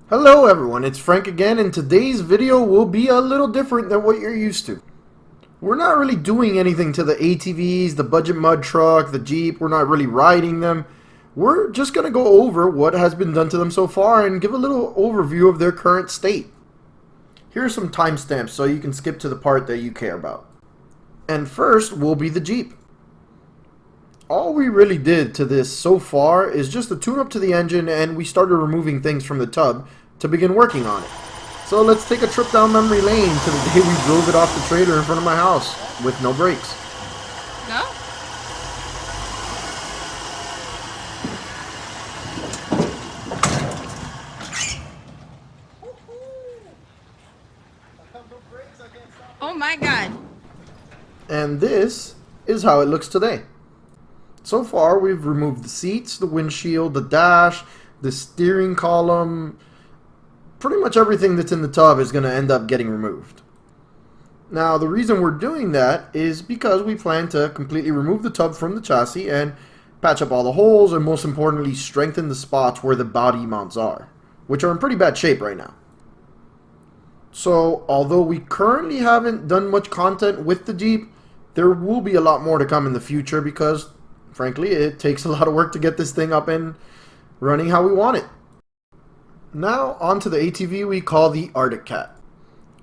Hello everyone, it's Frank again, and today's video will be a little different than what you're used to. We're not really doing anything to the ATVs, the budget mud truck, the Jeep. We're not really riding them. We're just going to go over what has been done to them so far and give a little overview of their current state. Here are some timestamps so you can skip to the part that you care about. And first will be the Jeep. All we really did to this so far is just a tune-up to the engine, and we started removing things from the tub to begin working on it. So let's take a trip down memory lane to the day we drove it off the trailer in front of my house with no brakes. No? Oh my god. And this is how it looks today. So far, we've removed the seats, the windshield, the dash, the steering column. Pretty much everything that's in the tub is going to end up getting removed. Now, the reason we're doing that is because we plan to completely remove the tub from the chassis and patch up all the holes, and most importantly, strengthen the spots where the body mounts are, which are in pretty bad shape right now. So, although we currently haven't done much content with the Jeep, there will be a lot more to come in the future because frankly, it takes a lot of work to get this thing up and running how we want it. Now, onto the ATV we call the Arctic Cat.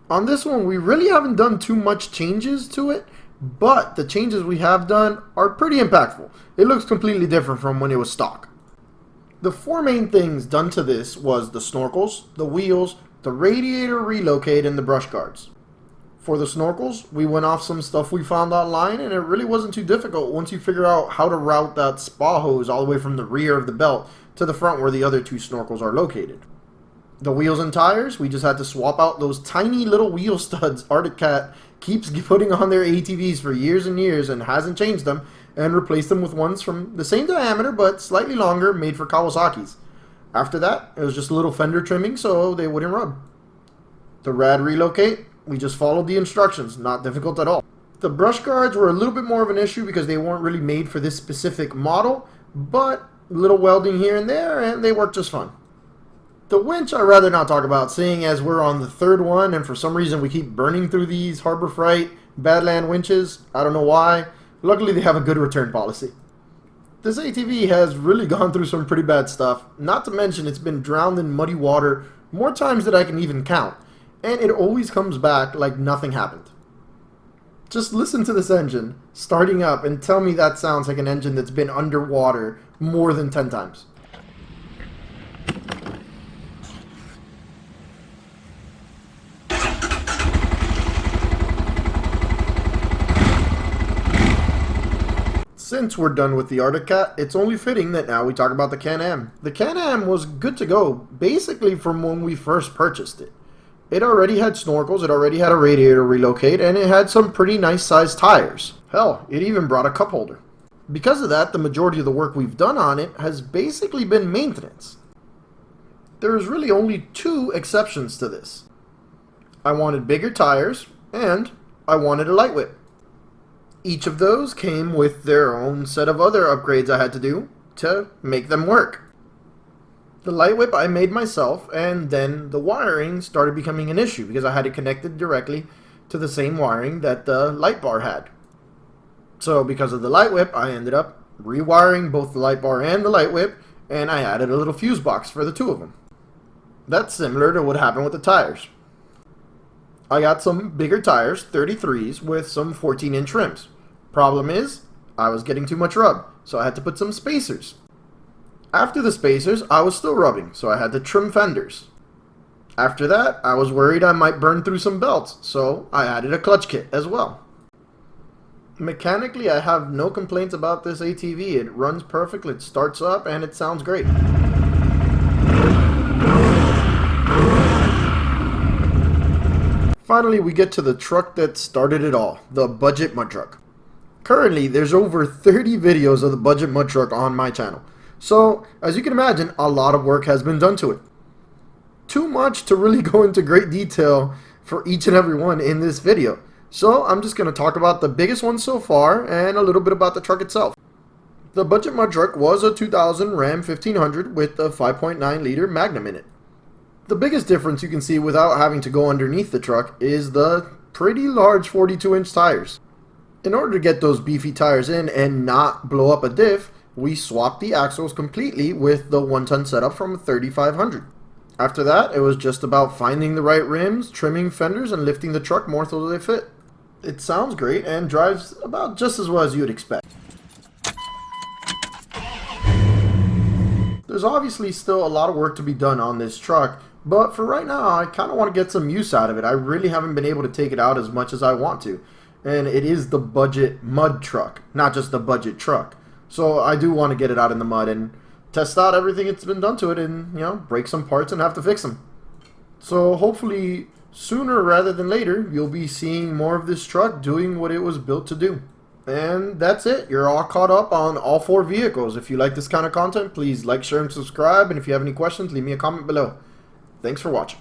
On this one, we really haven't done too much changes to it, but the changes we have done are pretty impactful. It looks completely different from when it was stock. The four main things done to this was the snorkels, the wheels, the radiator relocate, and the brush guards. For the snorkels, we went off some stuff we found online, and it really wasn't too difficult once you figure out how to route that spa hose all the way from the rear of the belt to the front where the other two snorkels are located. The wheels and tires, we just had to swap out those tiny little wheel studs Arctic Cat keeps putting on their ATVs for years and years and hasn't changed them, and replaced them with ones from the same diameter but slightly longer made for Kawasaki's. After that, it was just a little fender trimming so they wouldn't rub. The rad relocate, we just followed the instructions, not difficult at all. The brush guards were a little bit more of an issue because they weren't really made for this specific model, but a little welding here and there, and they worked just fine. The winch I'd rather not talk about, seeing as we're on the third one, and for some reason we keep burning through these Harbor Freight Badland winches. I don't know why. Luckily they have a good return policy. This ATV has really gone through some pretty bad stuff, not to mention it's been drowned in muddy water more times than I can even count. And it always comes back like nothing happened. Just listen to this engine starting up and tell me that sounds like an engine that's been underwater more than 10 times. Since we're done with the Arctic Cat, it's only fitting that now we talk about the Canam. The Canam was good to go basically from when we first purchased it. It already had snorkels, it already had a radiator relocate, and it had some pretty nice sized tires. Hell, it even brought a cup holder. Because of that, the majority of the work we've done on it has basically been maintenance. There's really only two exceptions to this. I wanted bigger tires, and I wanted a light whip. Each of those came with their own set of other upgrades I had to do to make them work. The light whip I made myself, and then the wiring started becoming an issue because I had it connected directly to the same wiring that the light bar had. So because of the light whip, I ended up rewiring both the light bar and the light whip, and I added a little fuse box for the two of them. That's similar to what happened with the tires. I got some bigger tires, 33s, with some 14-inch rims. Problem is, I was getting too much rub, so I had to put some spacers. After the spacers, I was still rubbing, so I had to trim fenders. After that, I was worried I might burn through some belts, so I added a clutch kit as well. Mechanically, I have no complaints about this ATV. It runs perfect, it starts up, and it sounds great. Finally, we get to the truck that started it all, the budget mud truck. Currently, there's over 30 videos of the budget mud truck on my channel. So, as you can imagine, a lot of work has been done to it. Too much to really go into great detail for each and every one in this video. So, I'm just going to talk about the biggest one so far and a little bit about the truck itself. The budget mud truck was a 2000 Ram 1500 with a 5.9 liter Magnum in it. The biggest difference you can see without having to go underneath the truck is the pretty large 42-inch tires. In order to get those beefy tires in and not blow up a diff, we swapped the axles completely with the 1-ton setup from a 3500. After that, it was just about finding the right rims, trimming fenders, and lifting the truck more so they fit. It sounds great and drives about just as well as you'd expect. There's obviously still a lot of work to be done on this truck, but for right now, I kind of want to get some use out of it. I really haven't been able to take it out as much as I want to. And it is the budget mud truck, not just the budget truck. So I do want to get it out in the mud and test out everything that's been done to it and, break some parts and have to fix them. So hopefully sooner rather than later, you'll be seeing more of this truck doing what it was built to do. And that's it. You're all caught up on all 4 vehicles. If you like this kind of content, please like, share, and subscribe. And if you have any questions, leave me a comment below. Thanks for watching.